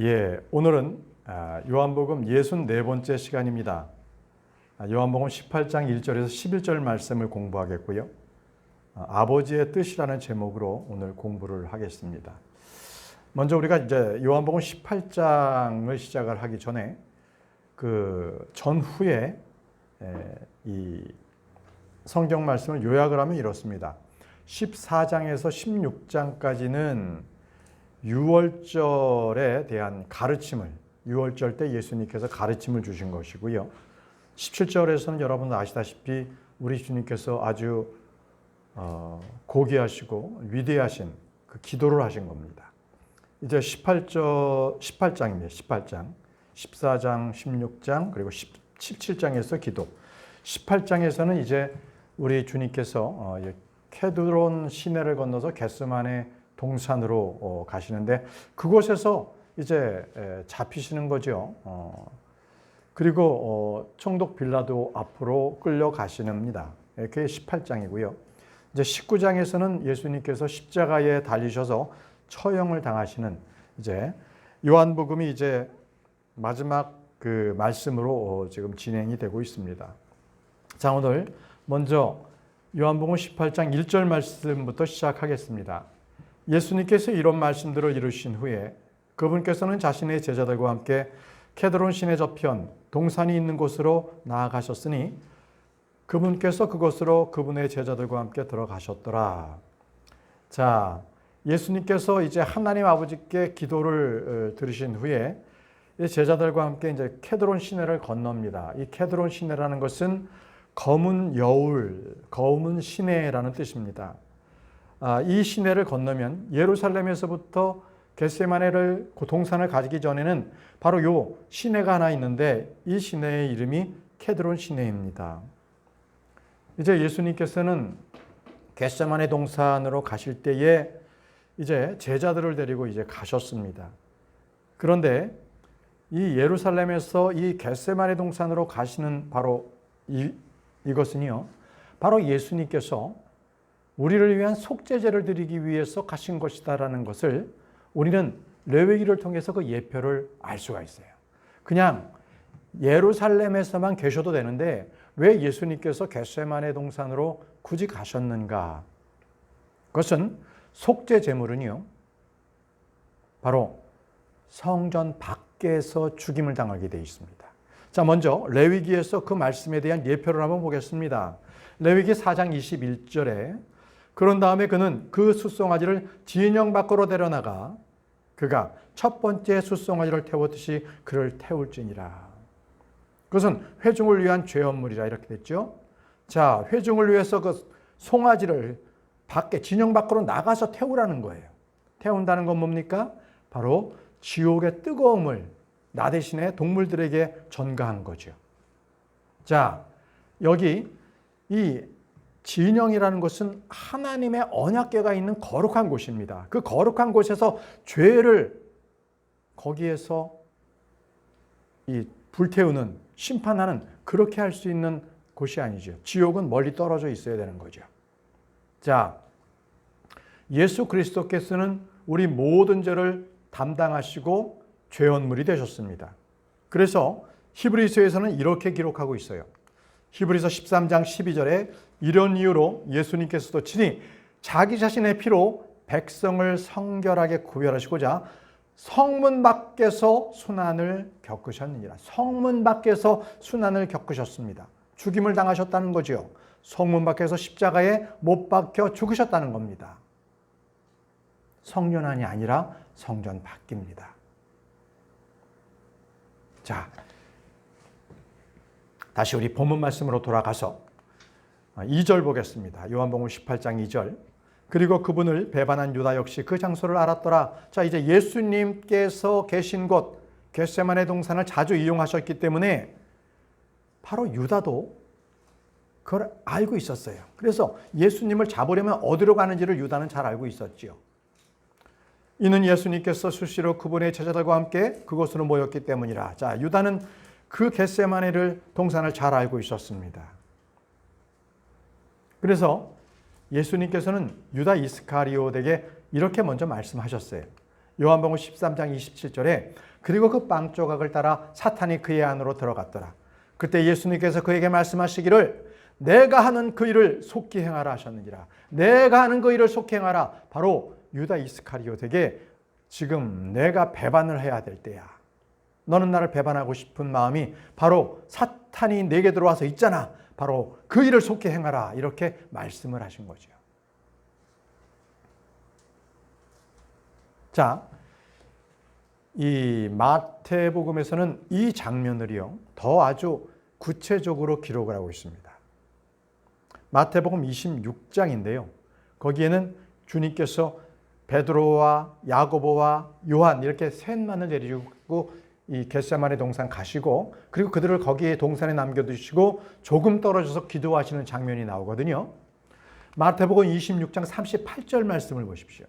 예, 오늘은 요한복음 64번째 시간입니다. 요한복음 18장 1절에서 11절 말씀을 공부하겠고요. 아버지의 뜻이라는 제목으로 오늘 공부를 하겠습니다. 먼저 우리가 이제 요한복음 18장을 시작을 하기 전에 그 전후에 이 성경 말씀을 요약을 하면 이렇습니다. 14장에서 16장까지는 유월절에 대한 가르침을, 유월절 때 예수님께서 가르침을 주신 것이고요. 17절에서는 여러분 아시다시피 우리 주님께서 아주 고귀하시고 위대하신 그 기도를 하신 겁니다. 이제 18장입니다. 18장, 14장, 16장, 그리고 17장에서 기도. 18장에서는 이제 우리 주님께서 케드론 시내를 건너서 겟세마네 동산으로 가시는데 그곳에서 이제 잡히시는 거죠. 그리고 총독 빌라도 앞으로 끌려가시는입니다. 그게 18장이고요. 이제 19장에서는 예수님께서 십자가에 달리셔서 처형을 당하시는 이제 요한복음이 이제 마지막 그 말씀으로 지금 진행이 되고 있습니다. 자, 오늘 먼저 요한복음 18장 1절 말씀부터 시작하겠습니다. 예수님께서 이런 말씀들을 이루신 후에 그분께서는 자신의 제자들과 함께 케드론 시내 저편 동산이 있는 곳으로 나아가셨으니 그분께서 그곳으로 그분의 제자들과 함께 들어가셨더라. 자, 예수님께서 이제 하나님 아버지께 기도를 들으신 후에 제자들과 함께 이제 케드론 시내를 건넙니다. 이 케드론 시내라는 것은 검은 여울, 검은 시내라는 뜻입니다. 이 시내를 건너면 예루살렘에서부터 겟세마네를 그 동산을 가기 전에는 바로 요 시내가 하나 있는데 이 시내의 이름이 케드론 시내입니다. 이제 예수님께서는 겟세마네 동산으로 가실 때에 이제 제자들을 데리고 이제 가셨습니다. 그런데 이 예루살렘에서 이 겟세마네 동산으로 가시는 바로 이것은요, 바로 예수님께서 우리를 위한 속죄제를 드리기 위해서 가신 것이다라는 것을 우리는 레위기를 통해서 그 예표를 알 수가 있어요. 그냥 예루살렘에서만 계셔도 되는데 왜 예수님께서 겟세마네 동산으로 굳이 가셨는가? 그것은 속죄 제물은요, 바로 성전 밖에서 죽임을 당하게 되어 있습니다. 자, 먼저 레위기에서 그 말씀에 대한 예표를 한번 보겠습니다. 레위기 4장 21절에 그런 다음에 그는 그 숫송아지를 진영 밖으로 데려나가 그가 첫 번째 숫송아지를 태웠듯이 그를 태울지니라. 그것은 회중을 위한 죄업물이라 이렇게 됐죠. 자, 회중을 위해서 그 송아지를 밖에 진영 밖으로 나가서 태우라는 거예요. 태운다는 건 뭡니까? 바로 지옥의 뜨거움을 나 대신에 동물들에게 전가한 거죠. 자, 여기 이 진영이라는 것은 하나님의 언약궤가 있는 거룩한 곳입니다. 그 거룩한 곳에서 죄를 거기에서 이 불태우는, 심판하는 그렇게 할 수 있는 곳이 아니죠. 지옥은 멀리 떨어져 있어야 되는 거죠. 자, 예수 그리스도께서는 우리 모든 죄를 담당하시고 죄원물이 되셨습니다. 그래서 히브리서에서는 이렇게 기록하고 있어요. 히브리서 13장 12절에 이런 이유로 예수님께서도 친히 자기 자신의 피로 백성을 성결하게 구별하시고자 성문 밖에서 순환을 겪으셨느니라. 성문 밖에서 순환을 겪으셨습니다. 죽임을 당하셨다는 거죠. 성문 밖에서 십자가에 못 박혀 죽으셨다는 겁니다. 성전안이 아니라 성전 밖입니다. 자, 다시 우리 본문 말씀으로 돌아가서 2절 보겠습니다. 요한복음 18장 2절. 그리고 그분을 배반한 유다 역시 그 장소를 알았더라. 자, 이제 예수님께서 계신 곳 겟세마네 동산을 자주 이용하셨기 때문에 바로 유다도 그걸 알고 있었어요. 그래서 예수님을 잡으려면 어디로 가는지를 유다는 잘 알고 있었지요. 이는 예수님께서 수시로 그분의 제자들과 함께 그곳으로 모였기 때문이라. 자, 유다는 그 겟세마네를 동산을 잘 알고 있었습니다. 그래서 예수님께서는 유다 이스카리ot에게 이렇게 먼저 말씀하셨어요. 요한복음 13장 27절에 그리고 그 빵 조각을 따라 사탄이 그의 안으로 들어갔더라. 그때 예수님께서 그에게 말씀하시기를 내가 하는 그 일을 속히 행하라 하셨느니라. 내가 하는 그 일을 속히 행하라. 바로 유다 이스카리오에게 지금 내가 배반을 해야 될 때야. 너는 나를 배반하고 싶은 마음이 바로 사탄이 내게 들어와서 있잖아. 바로 그 일을 속히 행하라. 이렇게 말씀을 하신 거죠. 자, 이 마태복음에서는 이 장면을요, 더 아주 구체적으로 기록을 하고 있습니다. 마태복음 26장인데요. 거기에는 주님께서 베드로와 야고보와 요한 이렇게 셋만을 데리고 이 겟세마네 동산 가시고 그리고 그들을 거기에 동산에 남겨두시고 조금 떨어져서 기도하시는 장면이 나오거든요. 마태복음 26장 38절 말씀을 보십시오.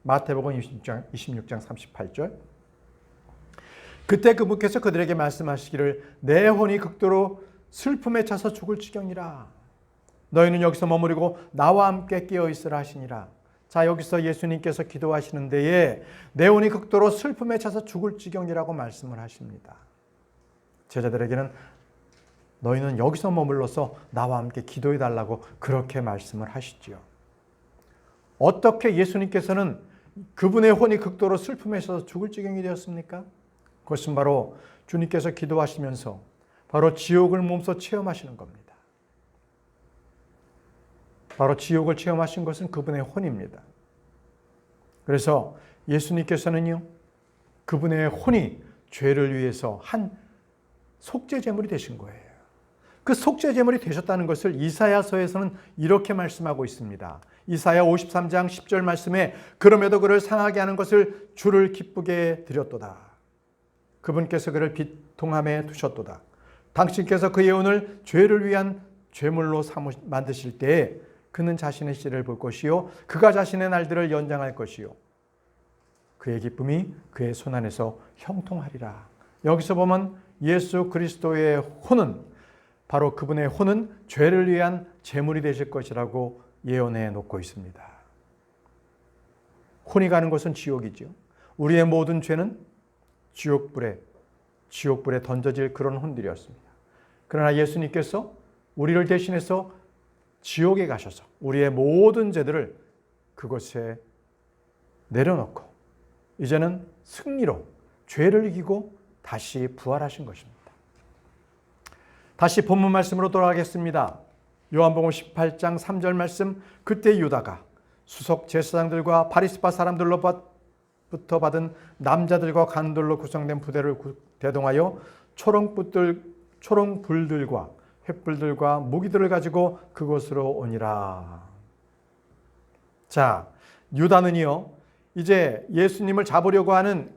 마태복음 26장 38절. 그때 그분께서 그들에게 말씀하시기를 내 혼이 극도로 슬픔에 차서 죽을 지경이라. 너희는 여기서 머무르고 나와 함께 깨어있으라 하시니라. 자, 여기서 예수님께서 기도하시는 데에 내 혼이 극도로 슬픔에 차서 죽을 지경이라고 말씀을 하십니다. 제자들에게는 너희는 여기서 머물러서 나와 함께 기도해 달라고 그렇게 말씀을 하시지요. 어떻게 예수님께서는 그분의 혼이 극도로 슬픔에 차서 죽을 지경이 되었습니까? 그것은 바로 주님께서 기도하시면서 바로 지옥을 몸소 체험하시는 겁니다. 바로 지옥을 체험하신 것은 그분의 혼입니다. 그래서 예수님께서는요, 그분의 혼이 죄를 위해서 한 속죄제물이 되신 거예요. 그 속죄제물이 되셨다는 것을 이사야서에서는 이렇게 말씀하고 있습니다. 이사야 53장 10절 말씀에 그럼에도 그를 상하게 하는 것을 주를 기쁘게 드렸도다. 그분께서 그를 비통함에 두셨도다. 당신께서 그의 혼을 죄를 위한 죄물로 만드실 때에 그는 자신의 씨를 볼 것이요 그가 자신의 날들을 연장할 것이요 그의 기쁨이 그의 손 안에서 형통하리라. 여기서 보면 예수 그리스도의 혼은 바로 그분의 혼은 죄를 위한 제물이 되실 것이라고 예언해 놓고 있습니다. 혼이 가는 곳은 지옥이죠. 우리의 모든 죄는 지옥불에 던져질 그런 혼들이었습니다. 그러나 예수님께서 우리를 대신해서 지옥에 가셔서 우리의 모든 죄들을 그곳에 내려놓고 이제는 승리로 죄를 이기고 다시 부활하신 것입니다. 다시 본문 말씀으로 돌아가겠습니다. 요한복음 18장 3절 말씀. 그때 유다가 수석 제사장들과 바리새파 사람들로부터 받은 남자들과 간들로 구성된 부대를 대동하여 초롱불들과 횃불들과 무기들을 가지고 그곳으로 오니라. 자, 유다는요, 이제 예수님을 잡으려고 하는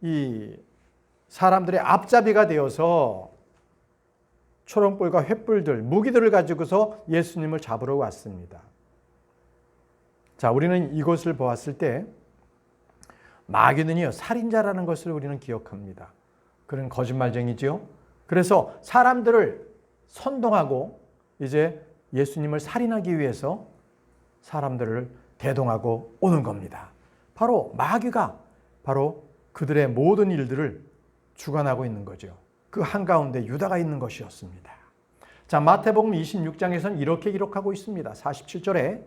이 사람들의 앞잡이가 되어서 초롱불과 횃불들, 무기들을 가지고서 예수님을 잡으러 왔습니다. 자, 우리는 이것을 보았을 때 마귀는요, 살인자라는 것을 우리는 기억합니다. 그런 거짓말쟁이지요. 그래서 사람들을 선동하고 이제 예수님을 살인하기 위해서 사람들을 대동하고 오는 겁니다. 바로 마귀가 바로 그들의 모든 일들을 주관하고 있는 거죠. 그 한가운데 유다가 있는 것이었습니다. 자, 마태복음 26장에서는 이렇게 기록하고 있습니다. 47절에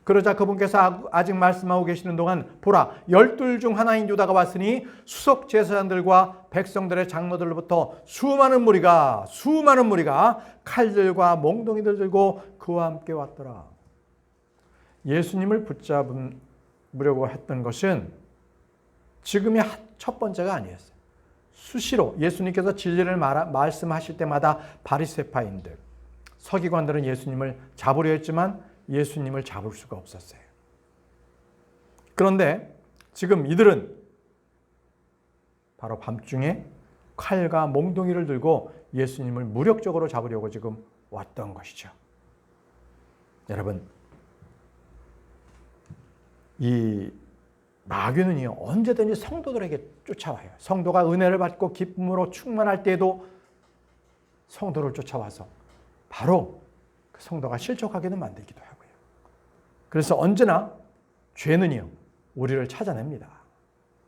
그러자 그분께서 아직 말씀하고 계시는 동안 보라 12 중 하나인 유다가 왔으니 수석 제사장들과 백성들의 장로들로부터 수많은 무리가 칼들과 몽둥이들 들고 그와 함께 왔더라. 예수님을 붙잡으려고 했던 것은 지금이 첫 번째가 아니었어요. 수시로 예수님께서 진리를 말씀하실 때마다 바리새파인들, 서기관들은 예수님을 잡으려 했지만 예수님을 잡을 수가 없었어요. 그런데 지금 이들은 바로 밤중에 칼과 몽둥이를 들고 예수님을 무력적으로 잡으려고 지금 왔던 것이죠. 여러분, 이 마귀는요, 언제든지 성도들에게 쫓아와요. 성도가 은혜를 받고 기쁨으로 충만할 때에도 성도를 쫓아와서 바로 그 성도가 실족하게는 만들기도 하고요. 그래서 언제나 죄는요, 우리를 찾아냅니다.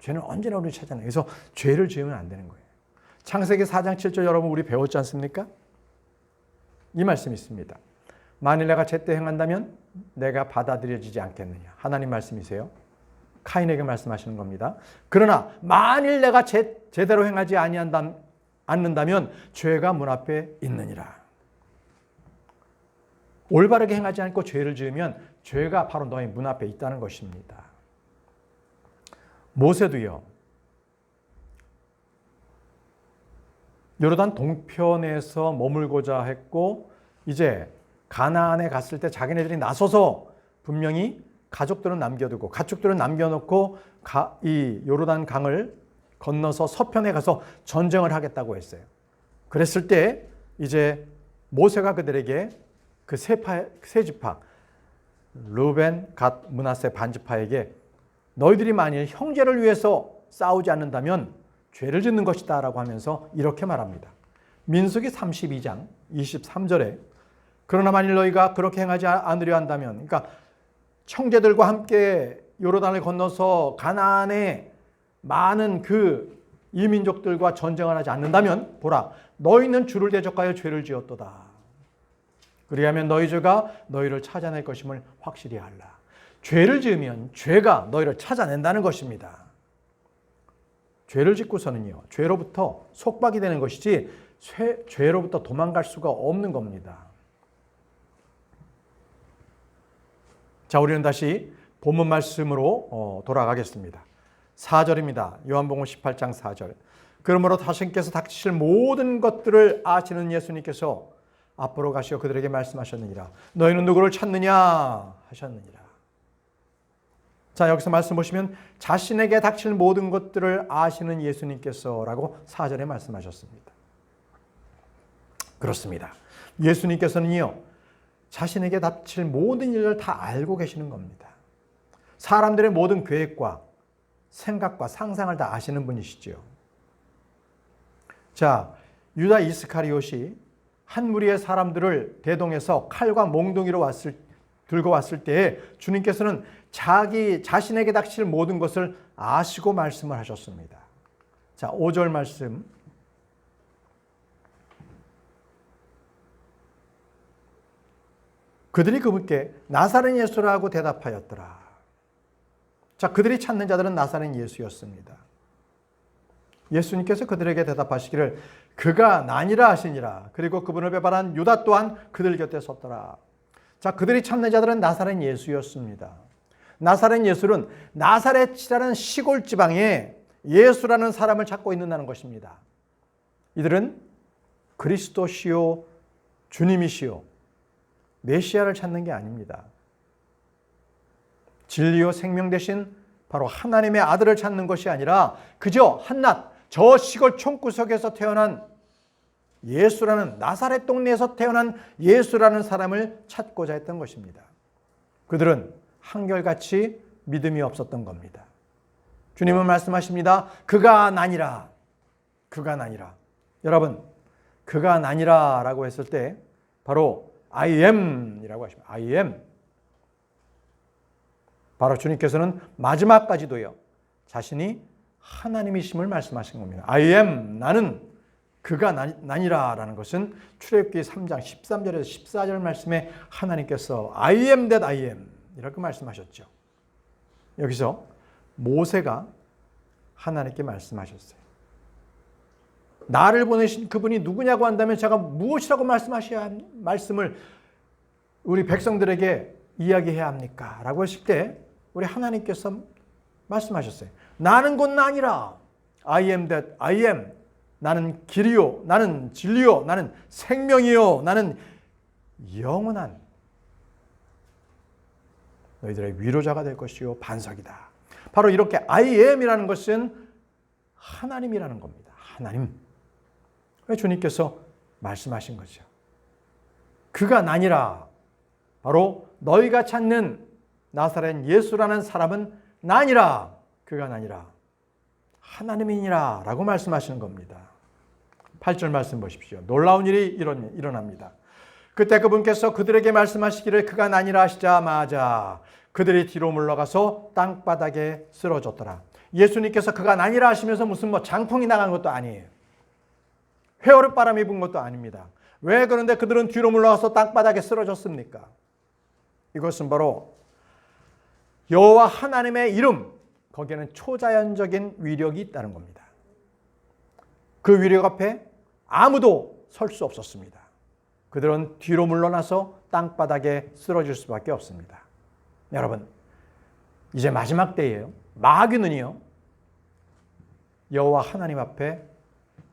죄는 언제나 우리를 찾아내요. 그래서 죄를 지으면 안 되는 거예요. 창세기 4장 7절 여러분 우리 배웠지 않습니까? 이 말씀이 있습니다. 만일 내가 제때 행한다면 내가 받아들여지지 않겠느냐. 하나님 말씀이세요. 카인에게 말씀하시는 겁니다. 그러나 만일 내가 제대로 행하지 않는다면 죄가 문 앞에 있느니라. 올바르게 행하지 않고 죄를 지으면 죄가 바로 너의 문 앞에 있다는 것입니다. 모세도요. 요르단 동편에서 머물고자 했고 이제 가나안에 갔을 때 자기네들이 나서서 분명히 가족들은 남겨두고 가축들은 남겨놓고 이 요르단 강을 건너서 서편에 가서 전쟁을 하겠다고 했어요. 그랬을 때 이제 모세가 그들에게 그 세 지파 르벤, 갓, 므낫세 반지파에게 너희들이 만일 형제를 위해서 싸우지 않는다면 죄를 짓는 것이다 라고 하면서 이렇게 말합니다. 민수기 32장 23절에 그러나 만일 너희가 그렇게 행하지 않으려 한다면 그러니까 형제들과 함께 요르단을 건너서 가나안에 많은 그 이민족들과 전쟁을 하지 않는다면 보라 너희는 주를 대적하여 죄를 지었도다. 그리하면 너희 죄가 너희를 찾아낼 것임을 확실히 알라. 죄를 지으면 죄가 너희를 찾아낸다는 것입니다. 죄를 짓고서는요. 죄로부터 속박이 되는 것이지 죄로부터 도망갈 수가 없는 겁니다. 자, 우리는 다시 본문 말씀으로 돌아가겠습니다. 4절입니다. 요한복음 18장 4절. 그러므로 자신께서 닥치실 모든 것들을 아시는 예수님께서 앞으로 가시어 그들에게 말씀하셨느니라. 너희는 누구를 찾느냐 하셨느니라. 자, 여기서 말씀 보시면 자신에게 닥칠 모든 것들을 아시는 예수님께서라고 4절에 말씀하셨습니다. 그렇습니다. 예수님께서는요. 자신에게 닥칠 모든 일을 다 알고 계시는 겁니다. 사람들의 모든 계획과 생각과 상상을 다 아시는 분이시죠. 자, 유다 이스카리옷이 한 무리의 사람들을 대동해서 칼과 몽둥이로 들고 왔을 때에 주님께서는 자신에게 닥칠 모든 것을 아시고 말씀을 하셨습니다. 자, 5절 말씀. 그들이 그분께 나사렛 예수라고 대답하였더라. 자, 그들이 찾는 자들은 나사렛 예수였습니다. 예수님께서 그들에게 대답하시기를 그가 나니라 하시니라. 그리고 그분을 배반한 유다 또한 그들 곁에 섰더라. 자, 그들이 찾는 자들은 나사렛 예수였습니다. 나사렛 예수는 나사렛이라는 시골 지방에 예수라는 사람을 찾고 있는다는 것입니다. 이들은 그리스도시요 주님이시요 메시아를 찾는 게 아닙니다. 진리요 생명 대신 바로 하나님의 아들을 찾는 것이 아니라 그저 한낱 저 시골 촌구석에서 태어난 예수라는 나사렛 동네에서 태어난 예수라는 사람을 찾고자 했던 것입니다. 그들은 한결같이 믿음이 없었던 겁니다. 주님은 말씀하십니다. 그가 나니라. 그가 나니라. 여러분, 그가 나니라 라고 했을 때 바로 I am 이라고 하십니다. I am. 바로 주님께서는 마지막까지도요. 자신이 하나님이심을 말씀하신 겁니다. I am, 나는 그가 나니라 라는 것은 출애굽기 3장 13절에서 14절 말씀에 하나님께서 I am that I am 이렇게 말씀하셨죠. 여기서 모세가 하나님께 말씀하셨어요. 나를 보내신 그분이 누구냐고 한다면 제가 무엇이라고 말씀을 우리 백성들에게 이야기해야 합니까? 라고 했을 때 우리 하나님께서 말씀하셨어요. 나는 곧 나니라. I am that I am. 나는 길이요. 나는 진리요. 나는 생명이요. 나는 영원한 너희들의 위로자가 될 것이요. 반석이다. 바로 이렇게 I am이라는 것은 하나님이라는 겁니다. 하나님. 주님께서 말씀하신 거죠. 그가 나니라. 바로 너희가 찾는 나사렛 예수라는 사람은 나니라. 그가 나니라. 하나님이니라 라고 말씀하시는 겁니다. 8절 말씀 보십시오. 놀라운 일이 일어납니다. 그때 그분께서 그들에게 말씀하시기를 그가 나니라 하시자마자 그들이 뒤로 물러가서 땅바닥에 쓰러졌더라. 예수님께서 그가 아니라 하시면서 무슨 장풍이 나간 것도 아니에요. 회오리 바람이 분 것도 아닙니다. 왜 그런데 그들은 뒤로 물러가서 땅바닥에 쓰러졌습니까? 이것은 바로 여호와 하나님의 이름, 거기에는 초자연적인 위력이 있다는 겁니다. 그 위력 앞에 아무도 설 수 없었습니다. 그들은 뒤로 물러나서 땅바닥에 쓰러질 수밖에 없습니다. 여러분, 이제 마지막 때예요. 마귀는요, 여호와 하나님 앞에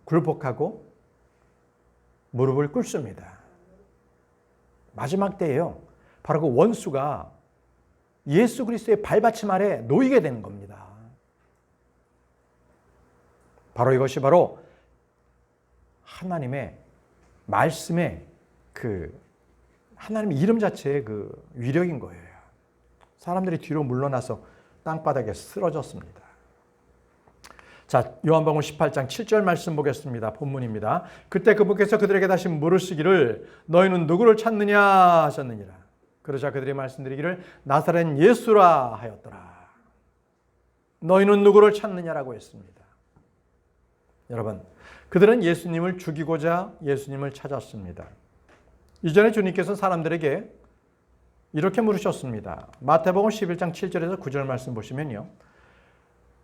굴복하고 무릎을 꿇습니다. 마지막 때예요. 바로 그 원수가 예수 그리스도의 발받침 아래 놓이게 되는 겁니다. 바로 이것이 바로 하나님의 말씀의 하나님의 이름 자체의 그 위력인 거예요. 사람들이 뒤로 물러나서 땅바닥에 쓰러졌습니다. 자, 요한복음 18장 7절 말씀 보겠습니다. 본문입니다. 그때 그분께서 그들에게 다시 물으시기를 너희는 누구를 찾느냐 하셨느니라. 그러자 그들이 말씀드리기를 나사렛 예수라 하였더라. 너희는 누구를 찾느냐라고 했습니다. 여러분, 그들은 예수님을 죽이고자 예수님을 찾았습니다. 이전에 주님께서 사람들에게 이렇게 물으셨습니다. 마태복음 11장 7절에서 9절 말씀 보시면요,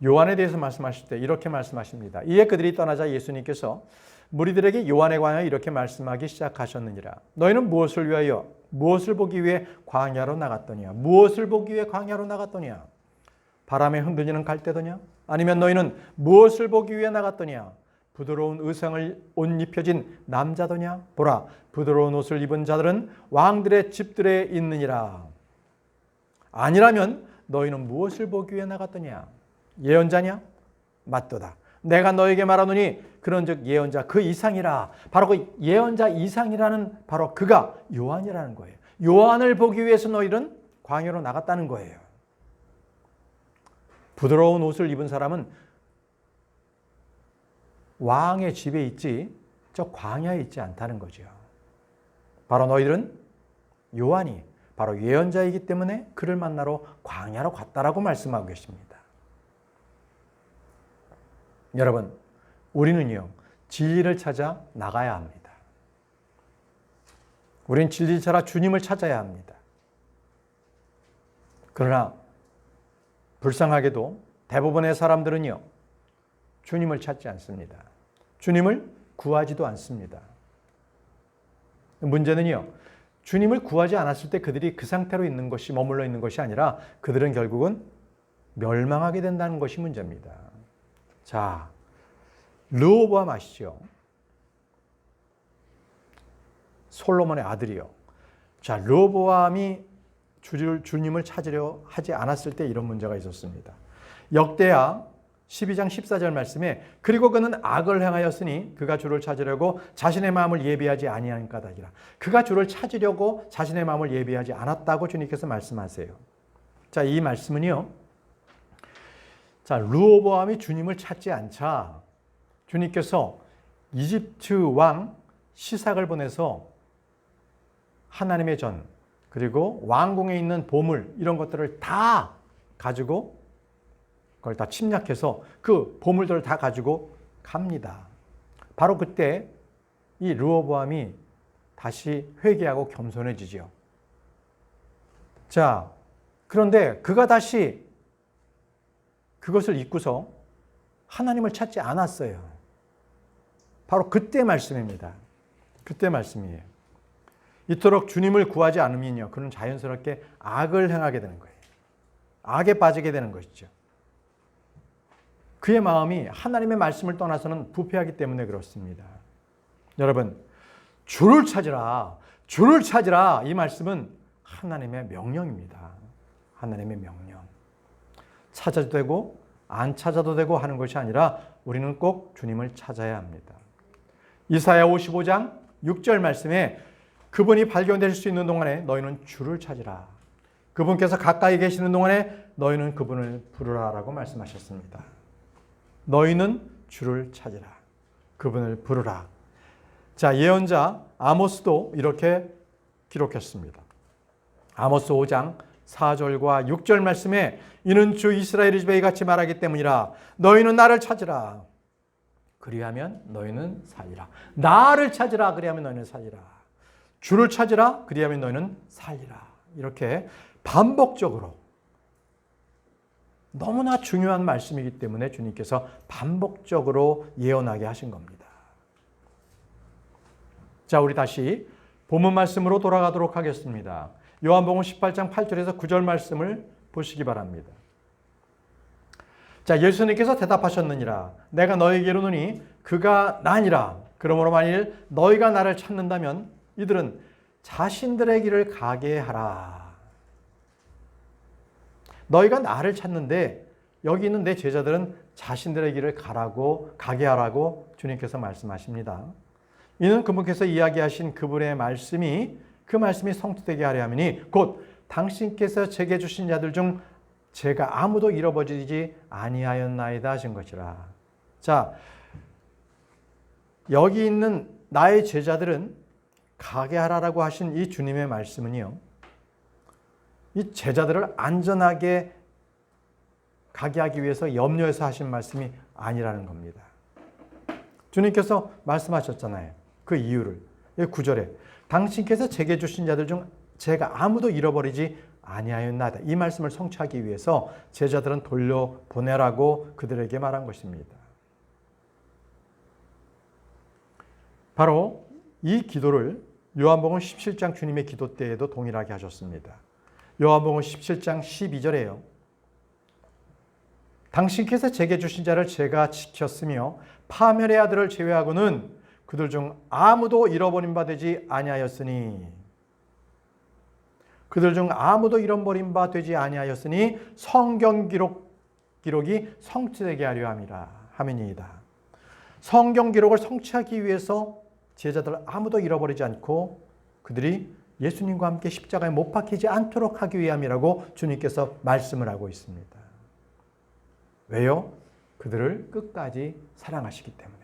요한에 대해서 말씀하실 때 이렇게 말씀하십니다. 이에 그들이 떠나자 예수님께서 무리들에게 요한에 관하여 이렇게 말씀하기 시작하셨느니라. 너희는 무엇을 위하여 무엇을 보기 위해 광야로 나갔더냐? 무엇을 보기 위해 광야로 나갔더냐? 바람에 흔들리는 갈대더냐? 아니면 너희는 무엇을 보기 위해 나갔더냐? 부드러운 의상을 옷 입혀진 남자더냐? 보라, 부드러운 옷을 입은 자들은 왕들의 집들에 있느니라. 아니라면 너희는 무엇을 보기 위해 나갔더냐? 예언자냐? 맞도다. 내가 너에게 말하노니 그런즉 예언자 그 이상이라. 바로 그 예언자 이상이라는 바로 그가 요한이라는 거예요. 요한을 보기 위해서 너희는 광야로 나갔다는 거예요. 부드러운 옷을 입은 사람은 왕의 집에 있지 저 광야에 있지 않다는 거죠. 바로 너희들은 요한이 바로 예언자이기 때문에 그를 만나러 광야로 갔다라고 말씀하고 계십니다. 여러분, 우리는요, 진리를 찾아 나가야 합니다. 우리는 진리를 찾아 주님을 찾아야 합니다. 그러나 불쌍하게도 대부분의 사람들은요, 주님을 찾지 않습니다. 주님을 구하지도 않습니다. 문제는요, 주님을 구하지 않았을 때 그들이 그 상태로 있는 것이 머물러 있는 것이 아니라 그들은 결국은 멸망하게 된다는 것이 문제입니다. 자, 르호보암 아시죠? 솔로몬의 아들이요. 자, 르호보암이 주님을 찾으려 하지 않았을 때 이런 문제가 있었습니다. 역대하 12장 14절 말씀에 그리고 그는 악을 행하였으니 그가 주를 찾으려고 자신의 마음을 예비하지 아니한 까닭이라. 그가 주를 찾으려고 자신의 마음을 예비하지 않았다고 주님께서 말씀하세요. 자, 이 말씀은요, 자, 르호보암이 주님을 찾지 않자 주님께서 이집트 왕 시삭을 보내서 하나님의 전 그리고 왕궁에 있는 보물 이런 것들을 다 가지고 그걸 다 침략해서 그 보물들을 다 가지고 갑니다. 바로 그때 이 르호보암이 다시 회개하고 겸손해지죠. 자, 그런데 그가 다시 그것을 잊고서 하나님을 찾지 않았어요. 바로 그때 말씀입니다. 그때 말씀이에요. 이토록 주님을 구하지 않으면요, 그는 자연스럽게 악을 행하게 되는 거예요. 악에 빠지게 되는 것이죠. 그의 마음이 하나님의 말씀을 떠나서는 부패하기 때문에 그렇습니다. 여러분, 주를 찾으라, 주를 찾으라, 이 말씀은 하나님의 명령입니다. 하나님의 명령. 찾아도 되고 안 찾아도 되고 하는 것이 아니라 우리는 꼭 주님을 찾아야 합니다. 이사야 55장 6절 말씀에 그분이 발견될 수 있는 동안에 너희는 주를 찾으라. 그분께서 가까이 계시는 동안에 너희는 그분을 부르라라고 말씀하셨습니다. 너희는 주를 찾으라. 그분을 부르라. 자, 예언자 아모스도 이렇게 기록했습니다. 아모스 5장 4절과 6절 말씀에 이는 주 이스라엘의 집에 이같이 말하기 때문이라. 너희는 나를 찾으라. 그리하면 너희는 살리라. 나를 찾으라. 그리하면 너희는 살리라. 주를 찾으라. 그리하면 너희는 살리라. 이렇게 반복적으로, 너무나 중요한 말씀이기 때문에 주님께서 반복적으로 예언하게 하신 겁니다. 자, 우리 다시 본문 말씀으로 돌아가도록 하겠습니다. 요한복음 18장 8절에서 9절 말씀을 보시기 바랍니다. 자, 예수님께서 대답하셨느니라. 내가 너에게 이르노니 그가 나니라. 그러므로 만일 너희가 나를 찾는다면 이들은 자신들의 길을 가게 하라. 너희가 나를 찾는데 여기 있는 내 제자들은 자신들의 길을 가게 하라고 주님께서 말씀하십니다. 이는 그분께서 이야기하신 그분의 말씀이, 그 말씀이 성취되게 하려 함이니 곧 당신께서 제게 주신 자들 중 제가 아무도 잃어버리지 아니하였나이다 하신 것이라. 자, 여기 있는 나의 제자들은 가게 하라라고 하신 이 주님의 말씀은요, 이 제자들을 안전하게 가게 하기 위해서 염려해서 하신 말씀이 아니라는 겁니다. 주님께서 말씀하셨잖아요. 그 이유를. 9절에 당신께서 제게 주신 자들 중 제가 아무도 잃어버리지 아니하였나이다. 이 말씀을 성취하기 위해서 제자들은 돌려보내라고 그들에게 말한 것입니다. 바로 이 기도를 요한복음 17장 주님의 기도 때에도 동일하게 하셨습니다. 요한복음 17장 12절에요. 당신께서 제게 주신 자를 제가 지켰으며 파멸의 아들을 제외하고는 그들 중 아무도 잃어버림 바 되지 아니하였으니, 그들 중 아무도 잃어버림 바 되지 아니하였으니 성경 기록이 성취되게 하려 함이니이다. 성경 기록을 성취하기 위해서 제자들 아무도 잃어버리지 않고 그들이 예수님과 함께 십자가에 못 박히지 않도록 하기 위함이라고 주님께서 말씀을 하고 있습니다. 왜요? 그들을 끝까지 사랑하시기 때문에.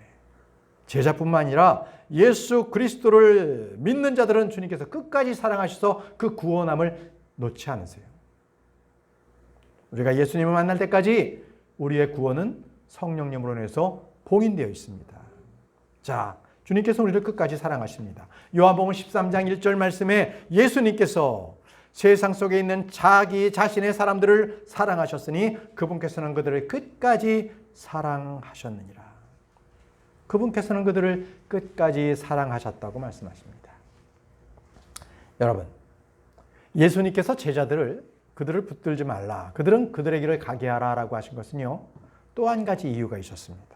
제자뿐만 아니라 예수 그리스도를 믿는 자들은 주님께서 끝까지 사랑하셔서 그 구원함을 놓지 않으세요. 우리가 예수님을 만날 때까지 우리의 구원은 성령님으로 인해서 봉인되어 있습니다. 자, 주님께서 우리를 끝까지 사랑하십니다. 요한복음 13장 1절 말씀에 예수님께서 세상 속에 있는 자기 자신의 사람들을 사랑하셨으니 그분께서는 그들을 끝까지 사랑하셨느니라. 그분께서는 그들을 끝까지 사랑하셨다고 말씀하십니다. 여러분, 예수님께서 그들을 붙들지 말라, 그들은 그들의 길을 가게 하라 라고 하신 것은요, 또 한 가지 이유가 있었습니다.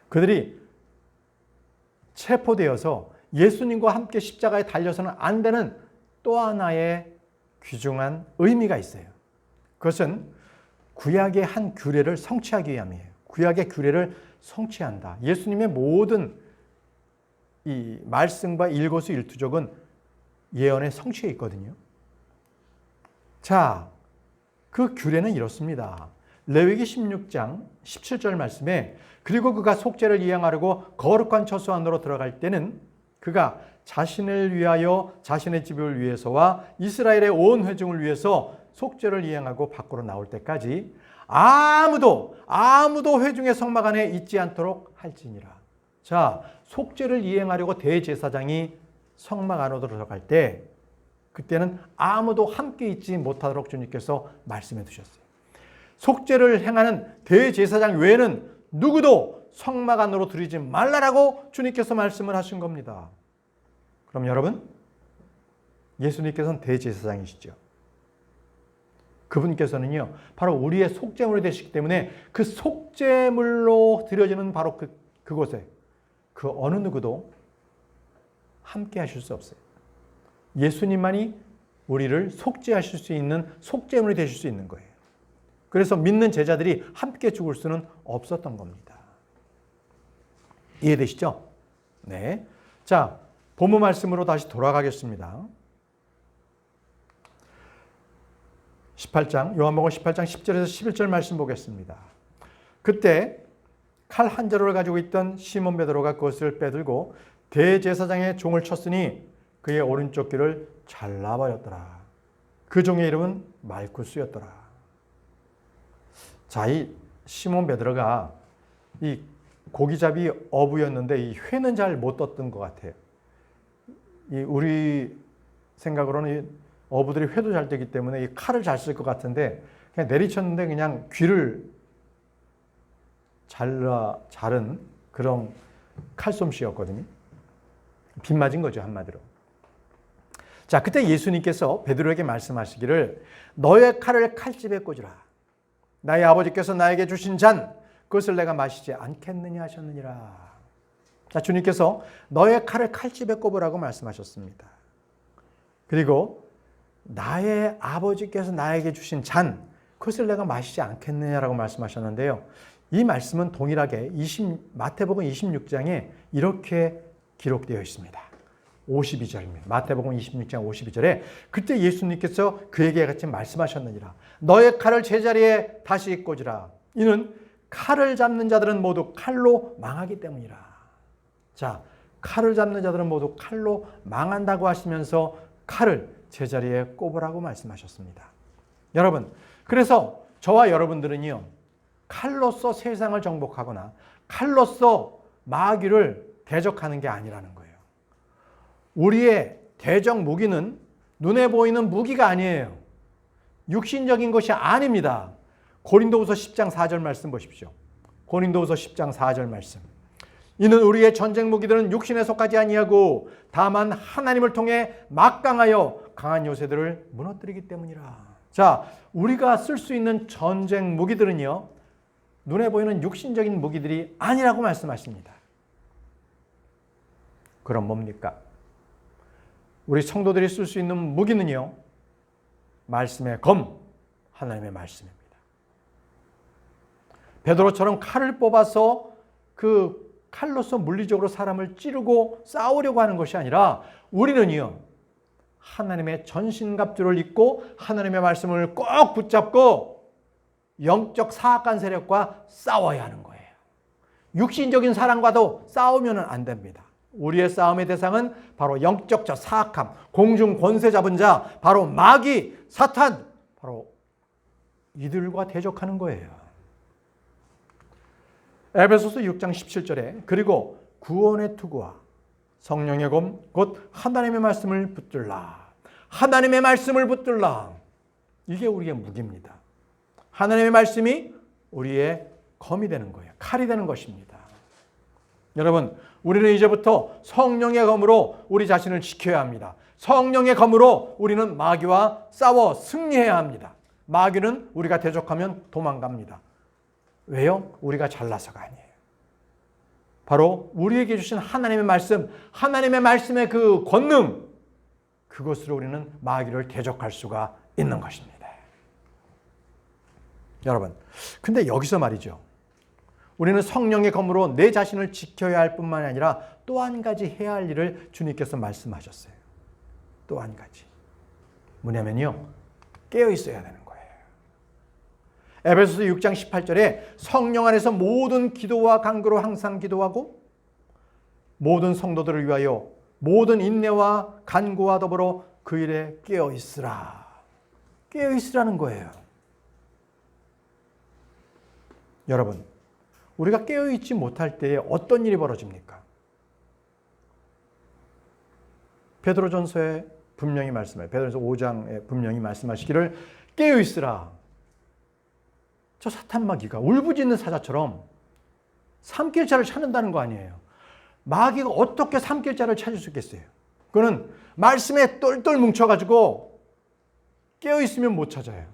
그들이 체포되어서 예수님과 함께 십자가에 달려서는 안 되는 또 하나의 귀중한 의미가 있어요. 그것은 구약의 한 규례를 성취하기 위함이에요. 구약의 규례를 성취한다. 예수님의 모든 이 말씀과 일거수일투족은 예언에 성취해 있거든요. 자, 그 규례는 이렇습니다. 레위기 16장 17절 말씀에 그리고 그가 속죄를 이행하려고 거룩한 처소 안으로 들어갈 때는 그가 자신을 위하여 자신의 집을 위해서와 이스라엘의 온 회중을 위해서 속죄를 이행하고 밖으로 나올 때까지 아무도 회중의 성막 안에 있지 않도록 할지니라. 자, 속죄를 이행하려고 대제사장이 성막 안으로 들어갈 때 그때는 아무도 함께 있지 못하도록 주님께서 말씀해 두셨어요. 속죄를 행하는 대제사장 외에는 누구도 성막 안으로 들이지 말라라고 주님께서 말씀을 하신 겁니다. 그럼 여러분, 예수님께서는 대제사장이시죠. 그분께서는요, 바로 우리의 속죄물이 되시기 때문에 그 속죄물로 드려지는 바로 그곳에 그 어느 누구도 함께 하실 수 없어요. 예수님만이 우리를 속죄하실 수 있는 속죄물이 되실 수 있는 거예요. 그래서 믿는 제자들이 함께 죽을 수는 없었던 겁니다. 이해되시죠? 네. 자, 본문 말씀으로 다시 돌아가겠습니다. 18장, 요한복음 18장 10절에서 11절 말씀 보겠습니다. 그때 칼 한 자루를 가지고 있던 시몬 베드로가 그것을 빼들고 대제사장의 종을 쳤으니 그의 오른쪽 귀를 잘라버렸더라. 그 종의 이름은 말쿠스였더라. 자, 이 시몬 베드로가 이 고기잡이 어부였는데 이 회는 잘 못 떴던 것 같아요. 이 우리 생각으로는 이 어부들이 회도 잘 뜨기 때문에 이 칼을 잘 쓸 것 같은데 그냥 내리쳤는데 그냥 귀를 자른 그런 칼솜씨였거든요. 빗 맞은 거죠, 한마디로. 자, 그때 예수님께서 베드로에게 말씀하시기를 너의 칼을 칼집에 꽂으라. 나의 아버지께서 나에게 주신 잔 그것을 내가 마시지 않겠느냐 하셨느니라. 자, 주님께서 너의 칼을 칼집에 꼽으라고 말씀하셨습니다. 그리고 나의 아버지께서 나에게 주신 잔 그것을 내가 마시지 않겠느냐라고 말씀하셨는데요. 이 말씀은 동일하게 마태복음 26장에 이렇게 기록되어 있습니다. 52절입니다. 마태복음 26장 52절에 그때 예수님께서 그에게 같이 말씀하셨느니라. 너의 칼을 제자리에 다시 꽂으라. 이는 칼을 잡는 자들은 모두 칼로 망하기 때문이라. 자, 칼을 잡는 자들은 모두 칼로 망한다고 하시면서 칼을 제자리에 꼽으라고 말씀하셨습니다. 여러분, 그래서 저와 여러분들은요, 칼로서 세상을 정복하거나 칼로서 마귀를 대적하는 게 아니라는 거예요. 우리의 대적 무기는 눈에 보이는 무기가 아니에요. 육신적인 것이 아닙니다. 고린도후서 10장 4절 말씀 보십시오. 고린도후서 10장 4절 말씀. 이는 우리의 전쟁 무기들은 육신에 속하지 아니하고 다만 하나님을 통해 막강하여 강한 요새들을 무너뜨리기 때문이라. 자, 우리가 쓸 수 있는 전쟁 무기들은요, 눈에 보이는 육신적인 무기들이 아니라고 말씀하십니다. 그럼 뭡니까? 우리 성도들이 쓸 수 있는 무기는요, 말씀의 검, 하나님의 말씀입니다. 베드로처럼 칼을 뽑아서 그 칼로서 물리적으로 사람을 찌르고 싸우려고 하는 것이 아니라 우리는요, 하나님의 전신갑주를 입고 하나님의 말씀을 꼭 붙잡고 영적 사악한 세력과 싸워야 하는 거예요. 육신적인 사람과도 싸우면 안 됩니다. 우리의 싸움의 대상은 바로 영적 자, 사악함, 공중 권세 잡은 자, 바로 마귀, 사탄, 바로 이들과 대적하는 거예요. 에베소서 6장 17절에 그리고 구원의 투구와 성령의 검, 곧 하나님의 말씀을 붙들라. 하나님의 말씀을 붙들라. 이게 우리의 무기입니다. 하나님의 말씀이 우리의 검이 되는 거예요. 칼이 되는 것입니다. 여러분, 우리는 이제부터 성령의 검으로 우리 자신을 지켜야 합니다. 성령의 검으로 우리는 마귀와 싸워 승리해야 합니다. 마귀는 우리가 대적하면 도망갑니다. 왜요? 우리가 잘나서가 아니에요. 바로 우리에게 주신 하나님의 말씀, 하나님의 말씀의 그 권능, 그것으로 우리는 마귀를 대적할 수가 있는 것입니다. 여러분, 근데 여기서 말이죠. 우리는 성령의 검으로 내 자신을 지켜야 할 뿐만 아니라 또 한 가지 해야 할 일을 주님께서 말씀하셨어요. 또 한 가지. 뭐냐면요, 깨어 있어야 되는 거예요. 에베소서 6장 18절에 성령 안에서 모든 기도와 간구로 항상 기도하고 모든 성도들을 위하여 모든 인내와 간구와 더불어 그 일에 깨어 있으라. 깨어 있으라는 거예요. 여러분, 우리가 깨어 있지 못할 때에 어떤 일이 벌어집니까? 베드로전서에 분명히 말씀해요. 베드로전서 5장에 분명히 말씀하시기를 깨어 있으라. 저 사탄 마귀가 울부짖는 사자처럼 삼킬자를 찾는다는 거 아니에요. 마귀가 어떻게 삼킬자를 찾을 수 있겠어요? 그거는 말씀에 똘똘 뭉쳐가지고 깨어있으면 못 찾아요.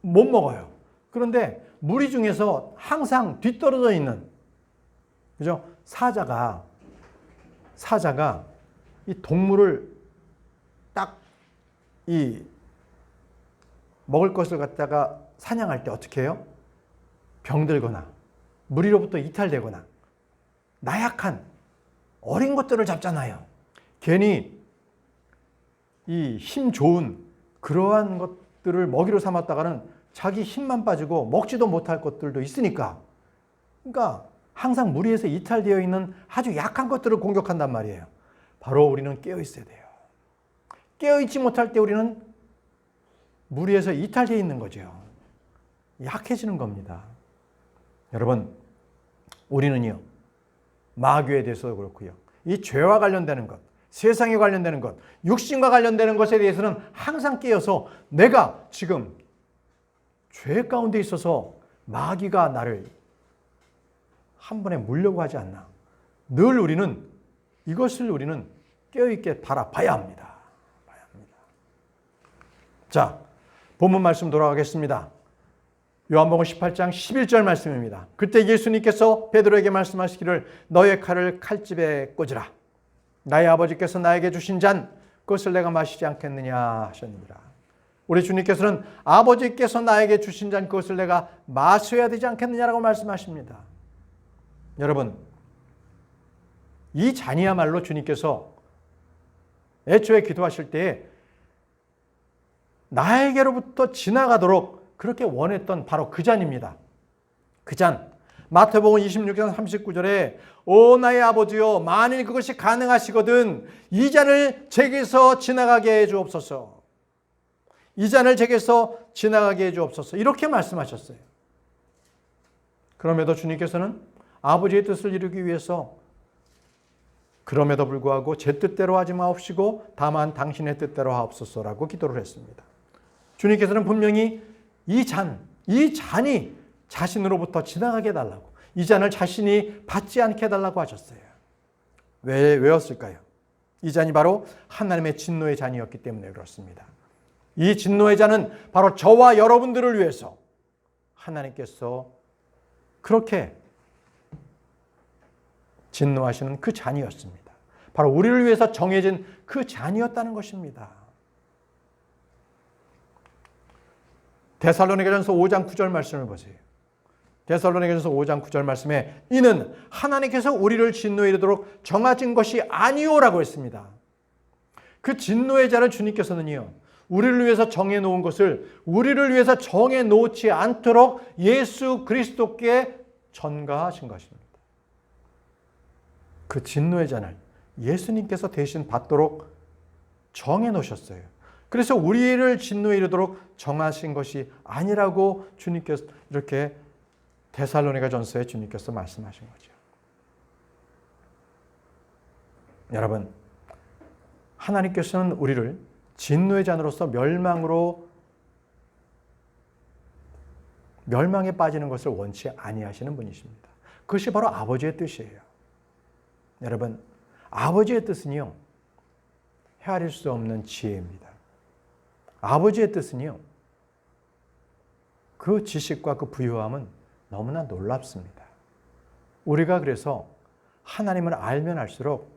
못 먹어요. 그런데 무리 중에서 항상 뒤떨어져 있는, 그죠? 사자가 이 동물을 딱 먹을 것을 갖다가 사냥할 때 어떻게 해요? 병들거나 무리로부터 이탈되거나 나약한 어린 것들을 잡잖아요. 괜히 이 힘 좋은 그러한 것들을 먹이로 삼았다가는 자기 힘만 빠지고 먹지도 못할 것들도 있으니까, 그러니까 항상 무리에서 이탈되어 있는 아주 약한 것들을 공격한단 말이에요. 바로 우리는 깨어 있어야 돼요. 깨어 있지 못할 때 우리는 무리에서 이탈되어 있는 거죠. 약해지는 겁니다. 여러분, 우리는요, 마귀에 대해서도 그렇고요, 이 죄와 관련되는 것, 세상에 관련되는 것, 육신과 관련되는 것에 대해서는 항상 깨어서 내가 지금 죄 가운데 있어서 마귀가 나를 한 번에 물려고 하지 않나. 늘 우리는 이것을 우리는 깨어있게 바라봐야 합니다. 자, 본문 말씀 돌아가겠습니다. 요한복음 18장 11절 말씀입니다. 그때 예수님께서 베드로에게 말씀하시기를 너의 칼을 칼집에 꽂으라. 나의 아버지께서 나에게 주신 잔 그것을 내가 마시지 않겠느냐 하셨느니라. 우리 주님께서는 아버지께서 나에게 주신 잔 그것을 내가 마셔야 되지 않겠느냐라고 말씀하십니다. 여러분, 이 잔이야말로 주님께서 애초에 기도하실 때에 나에게로부터 지나가도록 그렇게 원했던 바로 그 잔입니다. 그 잔. 마태복음 26장 39절에 오 나의 아버지여 만일 그것이 가능하시거든 이 잔을 제게서 지나가게 해 주옵소서. 이 잔을 제게서 지나가게 해 주옵소서. 이렇게 말씀하셨어요. 그럼에도 주님께서는 아버지의 뜻을 이루기 위해서 그럼에도 불구하고 제 뜻대로 하지 마옵시고 다만 당신의 뜻대로 하옵소서라고 기도를 했습니다. 주님께서는 분명히 이 잔이 자신으로부터 지나가게 해달라고, 이 잔을 자신이 받지 않게 해달라고 하셨어요. 왜였을까요? 이 잔이 바로 하나님의 진노의 잔이었기 때문에 그렇습니다. 이 진노의 잔은 바로 저와 여러분들을 위해서 하나님께서 그렇게 진노하시는 그 잔이었습니다. 바로 우리를 위해서 정해진 그 잔이었다는 것입니다. 데살로니가전서 5장 9절 말씀을 보세요. 데살로니가전서 5장 9절 말씀에 이는 하나님께서 우리를 진노에 이르도록 정하신 것이 아니오라고 했습니다. 그 진노의 잔을 주님께서는요, 우리를 위해서 정해놓은 것을 우리를 위해서 정해놓지 않도록 예수 그리스도께 전가하신 것입니다. 그 진노의 잔을 예수님께서 대신 받도록 정해놓으셨어요. 그래서 우리를 진노에 이르도록 정하신 것이 아니라고 주님께서 이렇게 데살로니가전서에 주님께서 말씀하신 거죠. 여러분, 하나님께서는 우리를 진노의 잔으로서 멸망에 빠지는 것을 원치 아니하시는 분이십니다. 그것이 바로 아버지의 뜻이에요. 여러분, 아버지의 뜻은요, 헤아릴 수 없는 지혜입니다. 아버지의 뜻은요, 그 지식과 그 부유함은 너무나 놀랍습니다. 우리가 그래서 하나님을 알면 알수록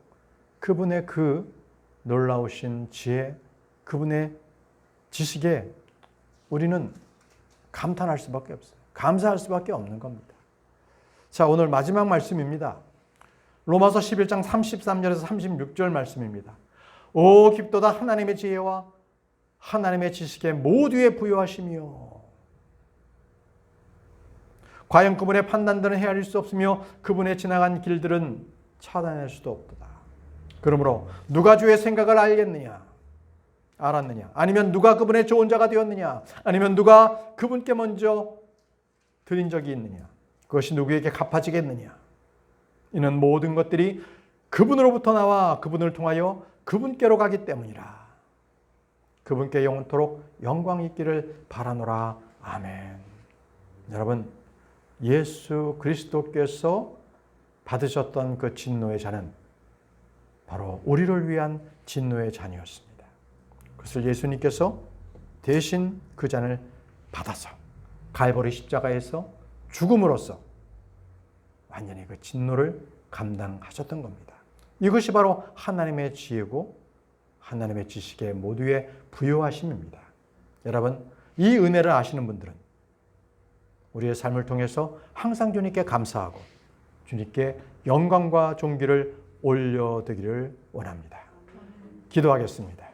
그분의 그 놀라우신 지혜, 그분의 지식에 우리는 감탄할 수밖에 없어요. 감사할 수밖에 없는 겁니다. 자, 오늘 마지막 말씀입니다. 로마서 11장 33절에서 36절 말씀입니다. 오 깊도다 하나님의 지혜와 하나님의 지식에 모두에 부여하시며 과연 그분의 판단들은 헤아릴 수 없으며 그분의 지나간 길들은 차단할 수도 없도다. 그러므로 누가 주의 생각을 알았느냐? 아니면 누가 그분의 좋은 자가 되었느냐? 아니면 누가 그분께 먼저 드린 적이 있느냐? 그것이 누구에게 갚아지겠느냐? 이는 모든 것들이 그분으로부터 나와 그분을 통하여 그분께로 가기 때문이라. 그분께 영원토록 영광이 있기를 바라노라. 아멘. 여러분, 예수 그리스도께서 받으셨던 그 진노의 잔은 바로 우리를 위한 진노의 잔이었습니다. 그것을 예수님께서 대신 그 잔을 받아서 갈보리 십자가에서 죽음으로써 완전히 그 진노를 감당하셨던 겁니다. 이것이 바로 하나님의 지혜고 하나님의 지식에 모두의 부요하심입니다. 여러분, 이 은혜를 아시는 분들은 우리의 삶을 통해서 항상 주님께 감사하고 주님께 영광과 존귀를 올려드리기를 원합니다. 기도하겠습니다.